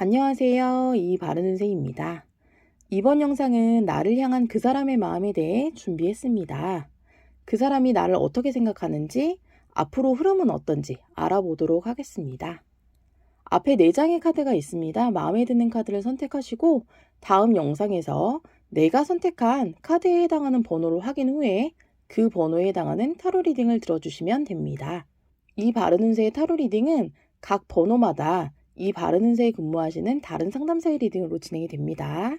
안녕하세요. 이바르는새입니다. 이번 영상은 나를 향한 그 사람의 마음에 대해 준비했습니다. 그 사람이 나를 어떻게 생각하는지, 앞으로 흐름은 어떤지 알아보도록 하겠습니다. 앞에 4장의 카드가 있습니다. 마음에 드는 카드를 선택하시고 다음 영상에서 내가 선택한 카드에 해당하는 번호를 확인 후에 그 번호에 해당하는 타로 리딩을 들어주시면 됩니다. 이 바르는새의 타로 리딩은 각 번호마다 이 바르는새에 근무하시는 다른 상담사의 리딩으로 진행이 됩니다.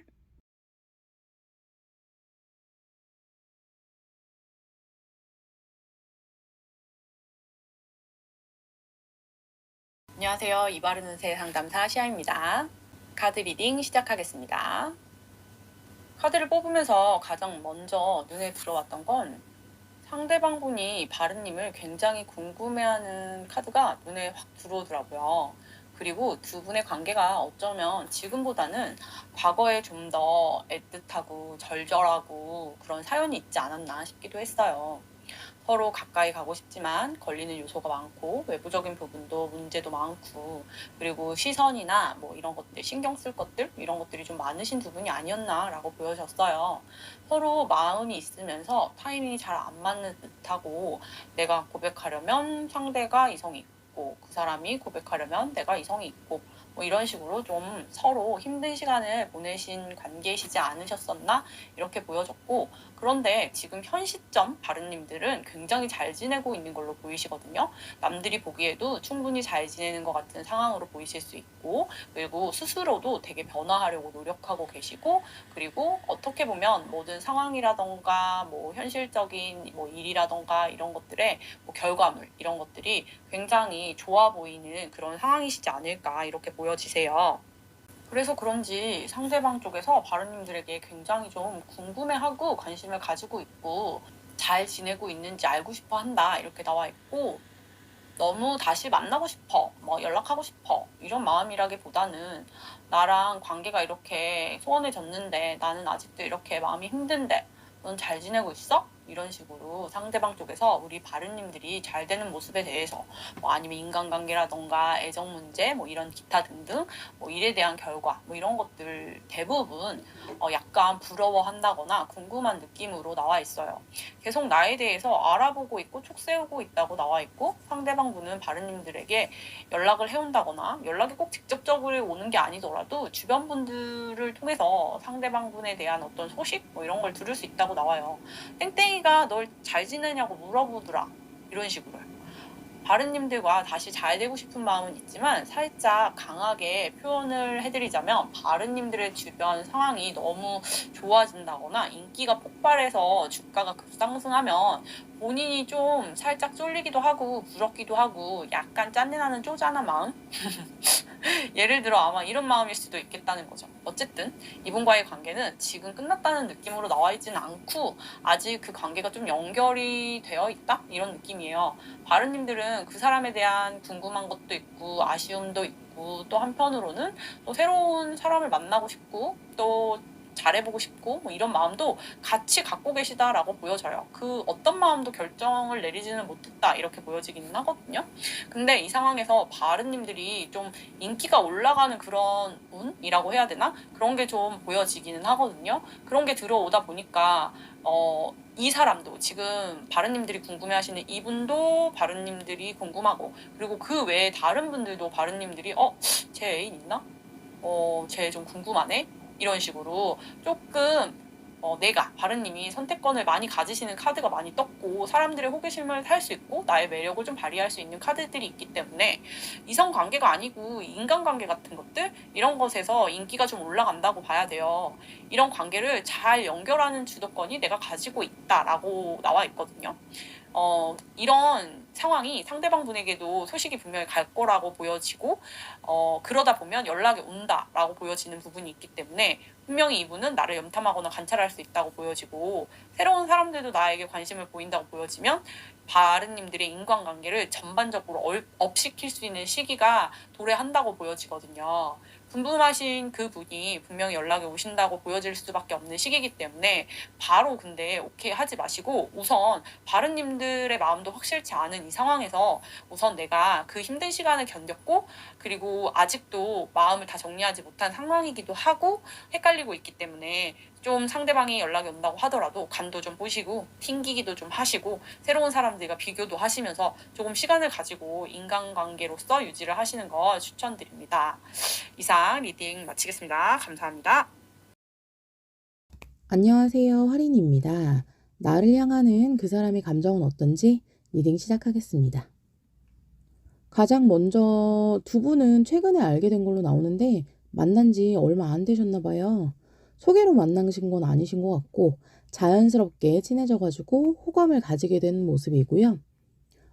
안녕하세요. 이바르는 새 상담사 시아입니다. 카드 리딩 시작하겠습니다. 카드를 뽑으면서 가장 먼저 눈에 들어왔던 건 상대방 분이 바른님을 굉장히 궁금해하는 카드가 눈에 확 들어오더라고요. 그리고 두 분의 관계가 어쩌면 지금보다는 과거에 좀 더 애틋하고 절절하고 그런 사연이 있지 않았나 싶기도 했어요. 서로 가까이 가고 싶지만 걸리는 요소가 많고 외부적인 부분도 문제도 많고 그리고 시선이나 뭐 이런 것들 신경 쓸 것들 이런 것들이 좀 많으신 두 분이 아니었나라고 보여졌어요. 서로 마음이 있으면서 타이밍이 잘 안 맞는 듯하고 내가 고백하려면 상대가 이성이 있고 그 사람이 고백하려면 내가 이성이 있고 뭐 이런 식으로 좀 서로 힘든 시간을 보내신 관계이시지 않으셨었나 이렇게 보여졌고, 그런데 지금 현 시점 바른님들은 굉장히 잘 지내고 있는 걸로 보이시거든요. 남들이 보기에도 충분히 잘 지내는 것 같은 상황으로 보이실 수 있고, 그리고 스스로도 되게 변화하려고 노력하고 계시고, 그리고 어떻게 보면 모든 상황이라던가 뭐 현실적인 뭐 일이라던가 이런 것들의 뭐 결과물 이런 것들이 굉장히 좋아 보이는 그런 상황이시지 않을까 이렇게 보여지세요. 그래서 그런지 상대방 쪽에서 바른님들에게 굉장히 좀 궁금해하고 관심을 가지고 있고 잘 지내고 있는지 알고 싶어 한다 이렇게 나와 있고, 너무 다시 만나고 싶어, 뭐 연락하고 싶어 이런 마음이라기보다는 나랑 관계가 이렇게 소원해졌는데 나는 아직도 이렇게 마음이 힘든데 넌 잘 지내고 있어? 이런 식으로 상대방 쪽에서 우리 바른님들이 잘 되는 모습에 대해서 뭐 아니면 인간관계라던가 애정 문제 뭐 이런 기타 등등 뭐 일에 대한 결과 뭐 이런 것들 대부분 약간 부러워한다거나 궁금한 느낌으로 나와 있어요. 계속 나에 대해서 알아보고 있고 촉새우고 있다고 나와 있고, 상대방 분은 바른님들에게 연락을 해온다거나 연락이 꼭 직접적으로 오는 게 아니더라도 주변 분들을 통해서 상대방 분에 대한 어떤 소식 뭐 이런 걸 들을 수 있다고 나와요. 땡땡이가 널 잘 지내냐고 물어보더라 이런 식으로요. 바른님들과 다시 잘 되고 싶은 마음은 있지만 살짝 강하게 표현을 해드리자면 바른님들의 주변 상황이 너무 좋아진다거나 인기가 폭발해서 주가가 급상승하면 본인이 좀 살짝 쫄리기도 하고 부럽기도 하고 약간 짠내나는 쪼잔한 마음? 예를 들어 아마 이런 마음일 수도 있겠다는 거죠. 어쨌든 이분과의 관계는 지금 끝났다는 느낌으로 나와 있지는 않고 아직 그 관계가 좀 연결이 되어 있다? 이런 느낌이에요. 바른님들은 그 사람에 대한 궁금한 것도 있고 아쉬움도 있고 또 한편으로는 또 새로운 사람을 만나고 싶고 또 잘해보고 싶고 뭐 이런 마음도 같이 갖고 계시다라고 보여져요. 그 어떤 마음도 결정을 내리지는 못했다 이렇게 보여지기는 하거든요. 근데 이 상황에서 바른님들이 좀 인기가 올라가는 그런 운이라고 해야 되나? 그런 게 좀 보여지기는 하거든요. 그런 게 들어오다 보니까 이 사람도 지금 바른님들이 궁금해하시는 이분도 바른님들이 궁금하고, 그리고 그 외에 다른 분들도 바른님들이 쟤 애인 있나? 쟤 좀 궁금하네? 이런 식으로 조금 내가 바른님이 선택권을 많이 가지시는 카드가 많이 떴고 사람들의 호기심을 살 수 있고 나의 매력을 좀 발휘할 수 있는 카드들이 있기 때문에 이성관계가 아니고 인간관계 같은 것들 이런 것에서 인기가 좀 올라간다고 봐야 돼요. 이런 관계를 잘 연결하는 주도권이 내가 가지고 있다라고 나와 있거든요. 이런 상황이 상대방 분에게도 소식이 분명히 갈 거라고 보여지고 그러다 보면 연락이 온다라고 보여지는 부분이 있기 때문에 분명히 이분은 나를 염탐하거나 관찰할 수 있다고 보여지고, 새로운 사람들도 나에게 관심을 보인다고 보여지면 바른님들의 인간관계를 전반적으로 업시킬 수 있는 시기가 도래한다고 보여지거든요. 궁금하신 그분이 분명히 연락이 오신다고 보여질 수밖에 없는 시기이기 때문에 바로 근데 오케이 하지 마시고 우선 바른님들의 마음도 확실치 않은 이 상황에서 우선 내가 그 힘든 시간을 견뎠고 그리고 아직도 마음을 다 정리하지 못한 상황이기도 하고 헷갈리고 있기 때문에 좀 상대방이 연락이 온다고 하더라도 간도 좀 보시고 튕기기도 좀 하시고 새로운 사람들과 비교도 하시면서 조금 시간을 가지고 인간관계로서 유지를 하시는 거 추천드립니다. 이상 리딩 마치겠습니다. 감사합니다. 안녕하세요. 할인입니다. 나를 향하는 그 사람의 감정은 어떤지 리딩 시작하겠습니다. 가장 먼저 두 분은 최근에 알게 된 걸로 나오는데 만난 지 얼마 안 되셨나 봐요. 소개로 만나신 건 아니신 것 같고 자연스럽게 친해져가지고 호감을 가지게 된 모습이고요.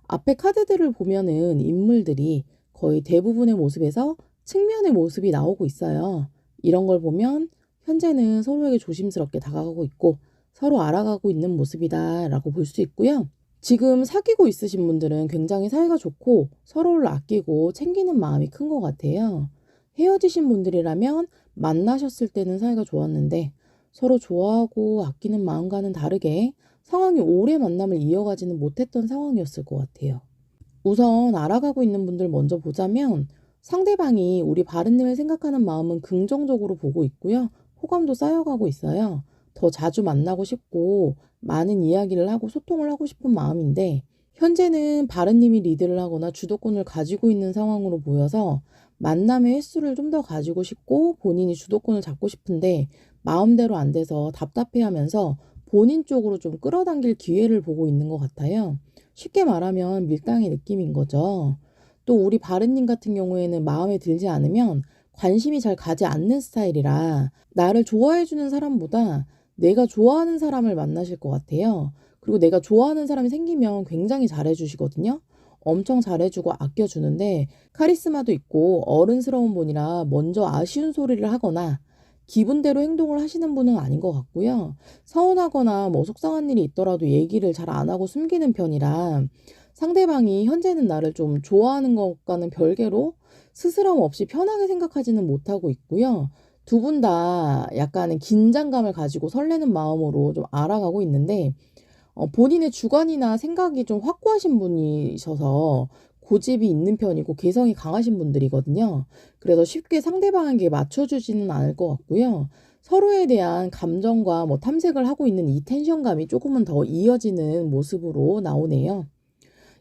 앞에 카드들을 보면은 인물들이 거의 대부분의 모습에서 측면의 모습이 나오고 있어요. 이런 걸 보면 현재는 서로에게 조심스럽게 다가가고 있고 서로 알아가고 있는 모습이다라고 볼 수 있고요. 지금 사귀고 있으신 분들은 굉장히 사이가 좋고 서로를 아끼고 챙기는 마음이 큰 것 같아요. 헤어지신 분들이라면 만나셨을 때는 사이가 좋았는데 서로 좋아하고 아끼는 마음과는 다르게 상황이 오래 만남을 이어가지는 못했던 상황이었을 것 같아요. 우선 알아가고 있는 분들 먼저 보자면 상대방이 우리 바른님을 생각하는 마음은 긍정적으로 보고 있고요. 호감도 쌓여가고 있어요. 더 자주 만나고 싶고 많은 이야기를 하고 소통을 하고 싶은 마음인데 현재는 바른님이 리드를 하거나 주도권을 가지고 있는 상황으로 보여서 만남의 횟수를 좀 더 가지고 싶고 본인이 주도권을 잡고 싶은데 마음대로 안 돼서 답답해하면서 본인 쪽으로 좀 끌어당길 기회를 보고 있는 것 같아요. 쉽게 말하면 밀당의 느낌인 거죠. 또 우리 바른님 같은 경우에는 마음에 들지 않으면 관심이 잘 가지 않는 스타일이라 나를 좋아해주는 사람보다 내가 좋아하는 사람을 만나실 것 같아요. 그리고 내가 좋아하는 사람이 생기면 굉장히 잘해주시거든요. 엄청 잘해주고 아껴주는데 카리스마도 있고 어른스러운 분이라 먼저 아쉬운 소리를 하거나 기분대로 행동을 하시는 분은 아닌 것 같고요. 서운하거나 뭐 속상한 일이 있더라도 얘기를 잘 안 하고 숨기는 편이라 상대방이 현재는 나를 좀 좋아하는 것과는 별개로 스스럼 없이 편하게 생각하지는 못하고 있고요. 두 분 다 약간의 긴장감을 가지고 설레는 마음으로 좀 알아가고 있는데 본인의 주관이나 생각이 좀 확고하신 분이셔서 고집이 있는 편이고 개성이 강하신 분들이거든요. 그래서 쉽게 상대방에게 맞춰주지는 않을 것 같고요. 서로에 대한 감정과 뭐 탐색을 하고 있는 이 텐션감이 조금은 더 이어지는 모습으로 나오네요.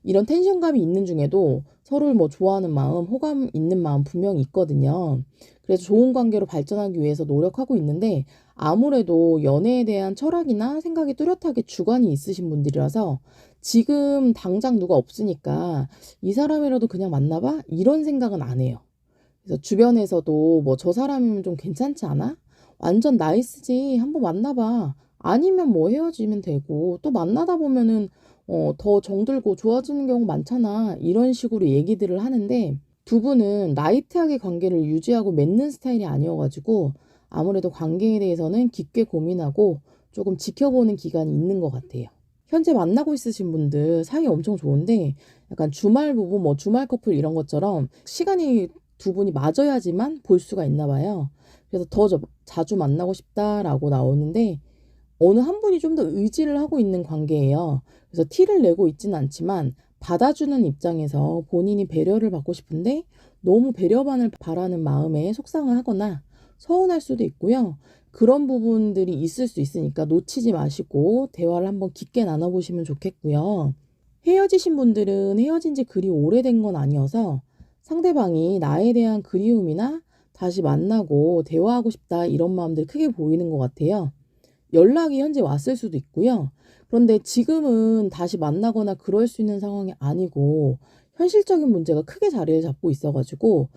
이런 텐션감이 있는 중에도 서로를 뭐 좋아하는 마음, 호감 있는 마음 분명히 있거든요. 그래서 좋은 관계로 발전하기 위해서 노력하고 있는데 아무래도 연애에 대한 철학이나 생각이 뚜렷하게 주관이 있으신 분들이라서 지금 당장 누가 없으니까 이 사람이라도 그냥 만나봐? 이런 생각은 안 해요. 그래서 주변에서도 뭐 저 사람이면 좀 괜찮지 않아? 완전 나이스지. 한번 만나봐. 아니면 뭐 헤어지면 되고 또 만나다 보면은 더 정들고 좋아지는 경우 많잖아. 이런 식으로 얘기들을 하는데 두 분은 라이트하게 관계를 유지하고 맺는 스타일이 아니어가지고 아무래도 관계에 대해서는 깊게 고민하고 조금 지켜보는 기간이 있는 것 같아요. 현재 만나고 있으신 분들 사이 엄청 좋은데 약간 주말 부부, 뭐 주말 커플 이런 것처럼 시간이 두 분이 맞아야지만 볼 수가 있나 봐요. 그래서 더 자주 만나고 싶다라고 나오는데 어느 한 분이 좀 더 의지를 하고 있는 관계예요. 그래서 티를 내고 있지는 않지만 받아주는 입장에서 본인이 배려를 받고 싶은데 너무 배려만을 바라는 마음에 속상을 하거나 서운할 수도 있고요. 그런 부분들이 있을 수 있으니까 놓치지 마시고 대화를 한번 깊게 나눠보시면 좋겠고요. 헤어지신 분들은 헤어진 지 그리 오래된 건 아니어서 상대방이 나에 대한 그리움이나 다시 만나고 대화하고 싶다 이런 마음들이 크게 보이는 것 같아요. 연락이 현재 왔을 수도 있고요. 그런데 지금은 다시 만나거나 그럴 수 있는 상황이 아니고 현실적인 문제가 크게 자리를 잡고 있어가지고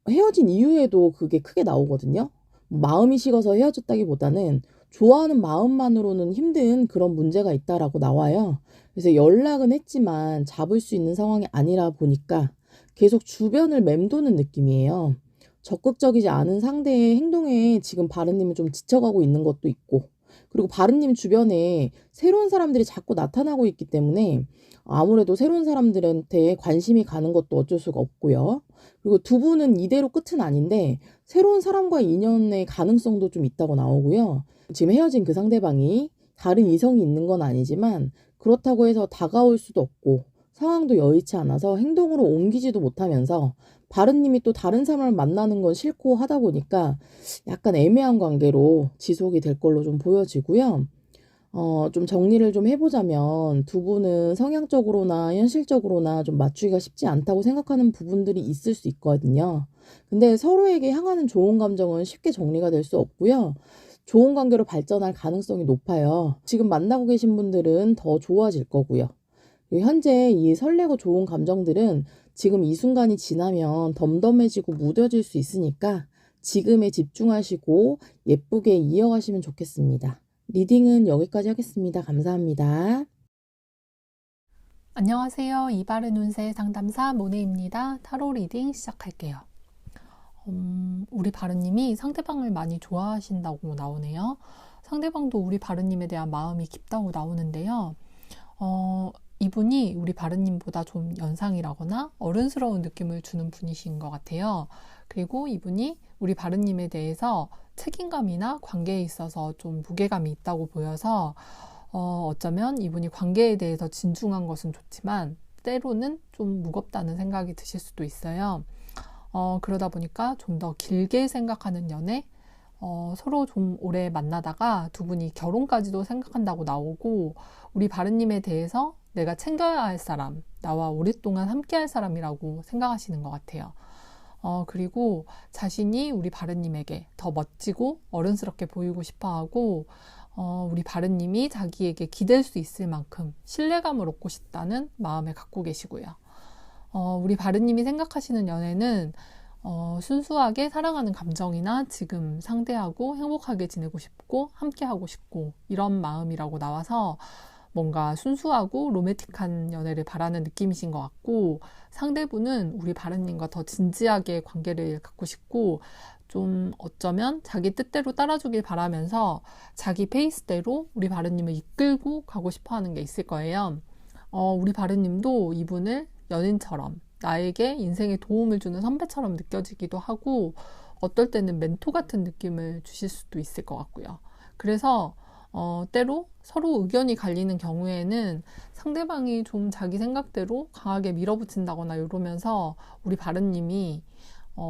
헤어진 이후에도 그게 크게 나오거든요. 마음이 식어서 헤어졌다기보다는 좋아하는 마음만으로는 힘든 그런 문제가 있다라고 나와요. 그래서 연락은 했지만 잡을 수 있는 상황이 아니라 보니까 계속 주변을 맴도는 느낌이에요. 적극적이지 않은 상대의 행동에 지금 바른님은 좀 지쳐가고 있는 것도 있고 그리고 바른님 주변에 새로운 사람들이 자꾸 나타나고 있기 때문에 아무래도 새로운 사람들한테 관심이 가는 것도 어쩔 수가 없고요. 그리고 두 분은 이대로 끝은 아닌데 새로운 사람과의 인연의 가능성도 좀 있다고 나오고요. 지금 헤어진 그 상대방이 다른 이성이 있는 건 아니지만 그렇다고 해서 다가올 수도 없고 상황도 여의치 않아서 행동으로 옮기지도 못하면서 바른님이 또 다른 사람을 만나는 건 싫고 하다 보니까 약간 애매한 관계로 지속이 될 걸로 좀 보여지고요. 좀 정리를 좀 해보자면 두 분은 성향적으로나 현실적으로나 좀 맞추기가 쉽지 않다고 생각하는 부분들이 있을 수 있거든요. 근데 서로에게 향하는 좋은 감정은 쉽게 정리가 될 수 없고요. 좋은 관계로 발전할 가능성이 높아요. 지금 만나고 계신 분들은 더 좋아질 거고요. 그리고 현재 이 설레고 좋은 감정들은 지금 이 순간이 지나면 덤덤해지고 무뎌질 수 있으니까 지금에 집중하시고 예쁘게 이어가시면 좋겠습니다. 리딩은 여기까지 하겠습니다. 감사합니다. 안녕하세요. 이바른 운세 상담사 모네입니다. 타로 리딩 시작할게요. 우리 바른님이 상대방을 많이 좋아하신다고 나오네요. 상대방도 우리 바른님에 대한 마음이 깊다고 나오는데요. 이분이 우리 바른님보다 좀 연상이라거나 어른스러운 느낌을 주는 분이신 것 같아요. 그리고 이분이 우리 바른님에 대해서 책임감이나 관계에 있어서 좀 무게감이 있다고 보여서 어쩌면 이분이 관계에 대해서 진중한 것은 좋지만 때로는 좀 무겁다는 생각이 드실 수도 있어요. 그러다 보니까 좀 더 길게 생각하는 연애, 서로 좀 오래 만나다가 두 분이 결혼까지도 생각한다고 나오고 우리 바른님에 대해서 내가 챙겨야 할 사람, 나와 오랫동안 함께 할 사람이라고 생각하시는 것 같아요. 그리고 자신이 우리 바른님에게 더 멋지고 어른스럽게 보이고 싶어하고 우리 바른님이 자기에게 기댈 수 있을 만큼 신뢰감을 얻고 싶다는 마음을 갖고 계시고요. 우리 바른님이 생각하시는 연애는 순수하게 사랑하는 감정이나 지금 상대하고 행복하게 지내고 싶고 함께 하고 싶고 이런 마음이라고 나와서 뭔가 순수하고 로맨틱한 연애를 바라는 느낌이신 것 같고 상대분은 우리 바른님과 더 진지하게 관계를 갖고 싶고 좀 어쩌면 자기 뜻대로 따라주길 바라면서 자기 페이스대로 우리 바른님을 이끌고 가고 싶어 하는 게 있을 거예요. 우리 바른님도 이분을 연인처럼 나에게 인생에 도움을 주는 선배처럼 느껴지기도 하고 어떨 때는 멘토 같은 느낌을 주실 수도 있을 것 같고요. 그래서 때로 서로 의견이 갈리는 경우에는 상대방이 좀 자기 생각대로 강하게 밀어붙인다거나 이러면서 우리 바른님이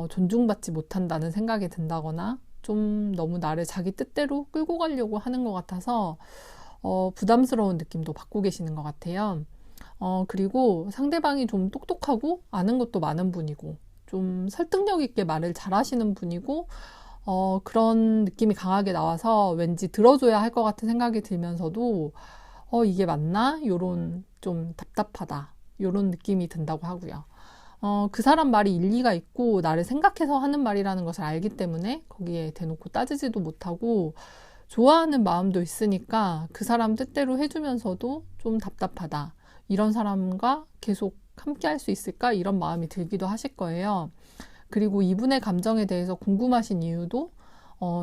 존중받지 못한다는 생각이 든다거나 좀 너무 나를 자기 뜻대로 끌고 가려고 하는 것 같아서 부담스러운 느낌도 받고 계시는 것 같아요. 그리고 상대방이 좀 똑똑하고 아는 것도 많은 분이고 좀 설득력 있게 말을 잘 하시는 분이고 그런 느낌이 강하게 나와서 왠지 들어줘야 할 것 같은 생각이 들면서도 이게 맞나? 요런 좀 답답하다. 요런 느낌이 든다고 하고요. 그 사람 말이 일리가 있고 나를 생각해서 하는 말이라는 것을 알기 때문에 거기에 대놓고 따지지도 못하고 좋아하는 마음도 있으니까 그 사람 뜻대로 해주면서도 좀 답답하다. 이런 사람과 계속 함께 할 수 있을까? 이런 마음이 들기도 하실 거예요. 그리고 이분의 감정에 대해서 궁금하신 이유도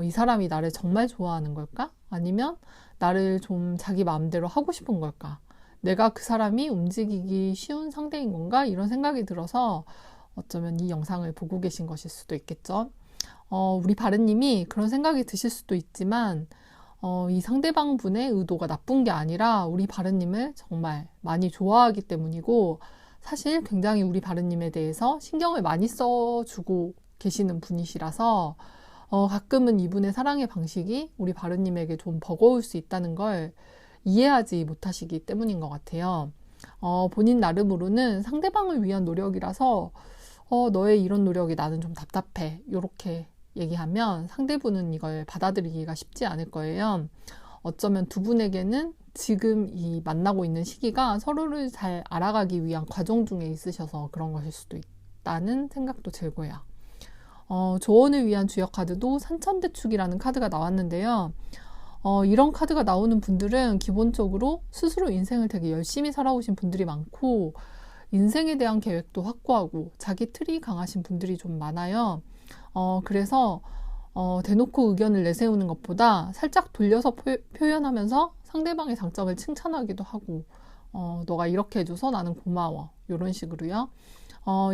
이 사람이 나를 정말 좋아하는 걸까? 아니면 나를 좀 자기 마음대로 하고 싶은 걸까? 내가 그 사람이 움직이기 쉬운 상대인 건가? 이런 생각이 들어서 어쩌면 이 영상을 보고 계신 것일 수도 있겠죠. 우리 바른님이 그런 생각이 드실 수도 있지만 이 상대방 분의 의도가 나쁜 게 아니라 우리 바른님을 정말 많이 좋아하기 때문이고 사실 굉장히 우리 바른님에 대해서 신경을 많이 써주고 계시는 분이시라서 가끔은 이분의 사랑의 방식이 우리 바른님에게 좀 버거울 수 있다는 걸 이해하지 못하시기 때문인 것 같아요. 본인 나름으로는 상대방을 위한 노력이라서 너의 이런 노력이 나는 좀 답답해. 이렇게 얘기하면 상대분은 이걸 받아들이기가 쉽지 않을 거예요. 어쩌면 두 분에게는 지금 이 만나고 있는 시기가 서로를 잘 알아가기 위한 과정 중에 있으셔서 그런 것일 수도 있다는 생각도 들고요. 조언을 위한 주역 카드도 산천대축이라는 카드가 나왔는데요. 이런 카드가 나오는 분들은 기본적으로 스스로 인생을 되게 열심히 살아오신 분들이 많고 인생에 대한 계획도 확고하고 자기 틀이 강하신 분들이 좀 많아요. 그래서 대놓고 의견을 내세우는 것보다 살짝 돌려서 표현하면서 상대방의 장점을 칭찬하기도 하고, 너가 이렇게 해줘서 나는 고마워. 이런 식으로요.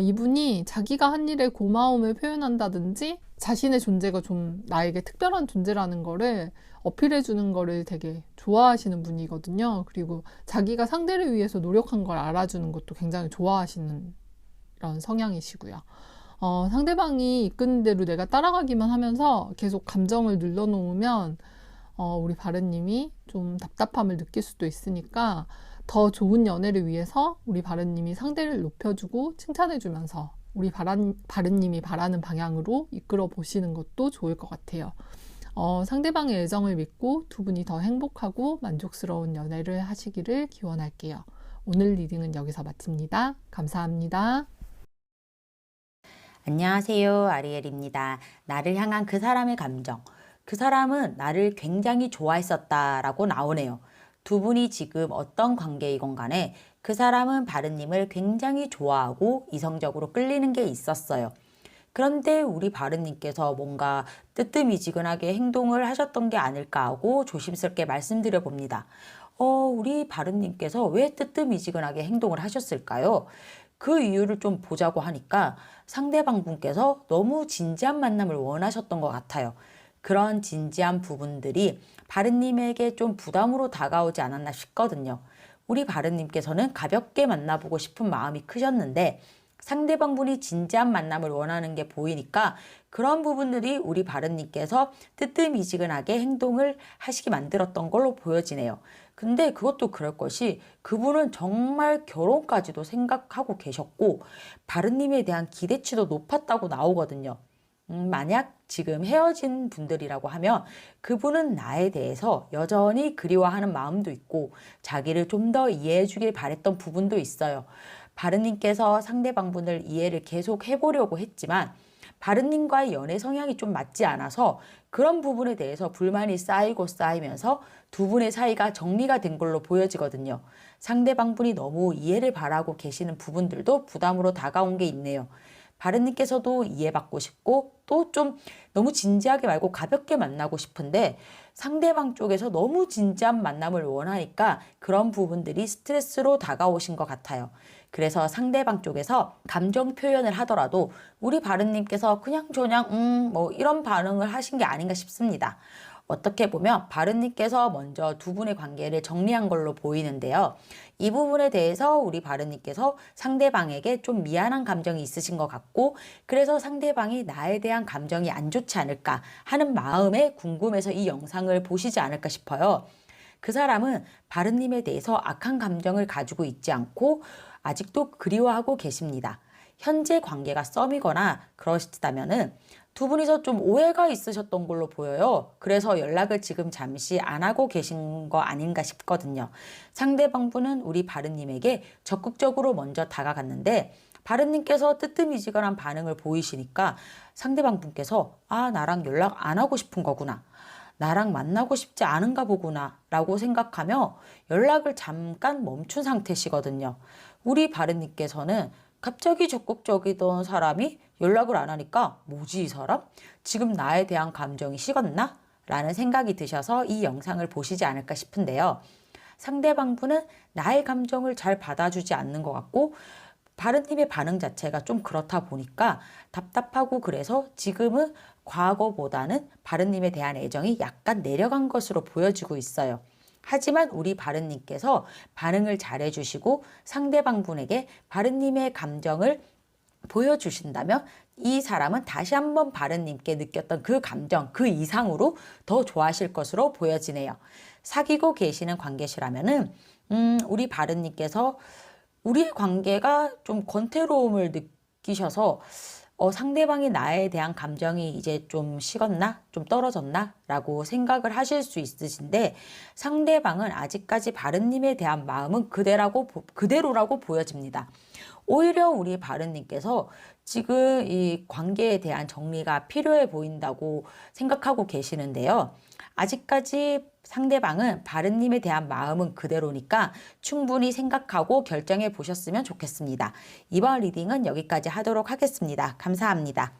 이분이 자기가 한 일에 고마움을 표현한다든지 자신의 존재가 좀 나에게 특별한 존재라는 거를 어필해주는 거를 되게 좋아하시는 분이거든요. 그리고 자기가 상대를 위해서 노력한 걸 알아주는 것도 굉장히 좋아하시는 그런 성향이시고요. 상대방이 이끄는 대로 내가 따라가기만 하면서 계속 감정을 눌러놓으면 우리 바르님이 좀 답답함을 느낄 수도 있으니까 더 좋은 연애를 위해서 우리 바르님이 상대를 높여주고 칭찬해주면서 우리 바르님이 바라는 방향으로 이끌어 보시는 것도 좋을 것 같아요. 상대방의 애정을 믿고 두 분이 더 행복하고 만족스러운 연애를 하시기를 기원할게요. 오늘 리딩은 여기서 마칩니다. 감사합니다. 안녕하세요. 아리엘입니다. 나를 향한 그 사람의 감정. 그 사람은 나를 굉장히 좋아했었다라고 나오네요. 두 분이 지금 어떤 관계이건 간에 그 사람은 바르님을 굉장히 좋아하고 이성적으로 끌리는 게 있었어요. 그런데 우리 바르님께서 뭔가 뜨뜻미지근하게 행동을 하셨던 게 아닐까 하고 조심스럽게 말씀드려 봅니다. 우리 바르님께서 왜 뜨뜻미지근하게 행동을 하셨을까요? 그 이유를 좀 보자고 하니까 상대방 분께서 너무 진지한 만남을 원하셨던 것 같아요. 그런 진지한 부분들이 바르님에게 좀 부담으로 다가오지 않았나 싶거든요. 우리 바르님께서는 가볍게 만나보고 싶은 마음이 크셨는데 상대방 분이 진지한 만남을 원하는 게 보이니까 그런 부분들이 우리 바르님께서 뜨뜻미지근하게 행동을 하시게 만들었던 걸로 보여지네요. 근데 그것도 그럴 것이 그분은 정말 결혼까지도 생각하고 계셨고 바르님에 대한 기대치도 높았다고 나오거든요. 만약 지금 헤어진 분들이라고 하면 그분은 나에 대해서 여전히 그리워하는 마음도 있고 자기를 좀 더 이해해 주길 바랬던 부분도 있어요. 바르님께서 상대방분을 이해를 계속 해보려고 했지만 바르님과의 연애 성향이 좀 맞지 않아서 그런 부분에 대해서 불만이 쌓이고 쌓이면서 두 분의 사이가 정리가 된 걸로 보여지거든요. 상대방분이 너무 이해를 바라고 계시는 부분들도 부담으로 다가온 게 있네요. 바르님께서도 이해받고 싶고 또 좀 너무 진지하게 말고 가볍게 만나고 싶은데 상대방 쪽에서 너무 진지한 만남을 원하니까 그런 부분들이 스트레스로 다가오신 것 같아요. 그래서 상대방 쪽에서 감정 표현을 하더라도 우리 바르님께서 그냥저냥 뭐 이런 반응을 하신 게 아닌가 싶습니다. 어떻게 보면 바르님께서 먼저 두 분의 관계를 정리한 걸로 보이는데요. 이 부분에 대해서 우리 바르님께서 상대방에게 좀 미안한 감정이 있으신 것 같고 그래서 상대방이 나에 대한 감정이 안 좋지 않을까 하는 마음에 궁금해서 이 영상을 보시지 않을까 싶어요. 그 사람은 바르님에 대해서 악한 감정을 가지고 있지 않고 아직도 그리워하고 계십니다. 현재 관계가 썸이거나 그러시다면은 두 분이서 좀 오해가 있으셨던 걸로 보여요. 그래서 연락을 지금 잠시 안 하고 계신 거 아닌가 싶거든요. 상대방 분은 우리 바르님에게 적극적으로 먼저 다가갔는데 바르님께서 뜨뜻미지근한 반응을 보이시니까 상대방 분께서 나랑 연락 안 하고 싶은 거구나. 나랑 만나고 싶지 않은가 보구나 라고 생각하며 연락을 잠깐 멈춘 상태시거든요. 우리 바르님께서는 갑자기 적극적이던 사람이 연락을 안 하니까 뭐지 이 사람? 지금 나에 대한 감정이 식었나? 라는 생각이 드셔서 이 영상을 보시지 않을까 싶은데요. 상대방 분은 나의 감정을 잘 받아주지 않는 것 같고 바르님의 반응 자체가 좀 그렇다 보니까 답답하고 그래서 지금은 과거보다는 바르님에 대한 애정이 약간 내려간 것으로 보여지고 있어요. 하지만 우리 바르님께서 반응을 잘해주시고 상대방 분에게 바르님의 감정을 보여주신다면 이 사람은 다시 한번 바르님께 느꼈던 그 감정, 그 이상으로 더 좋아하실 것으로 보여지네요. 사귀고 계시는 관계시라면은 우리 바르님께서 우리의 관계가 좀 권태로움을 느끼셔서 상대방이 나에 대한 감정이 이제 좀 식었나? 좀 떨어졌나? 라고 생각을 하실 수 있으신데 상대방은 아직까지 바르님에 대한 마음은 그대로라고 보여집니다. 오히려 우리 바르님께서 지금 이 관계에 대한 정리가 필요해 보인다고 생각하고 계시는데요. 아직까지 상대방은 바르님에 대한 마음은 그대로니까 충분히 생각하고 결정해 보셨으면 좋겠습니다. 이번 리딩은 여기까지 하도록 하겠습니다. 감사합니다.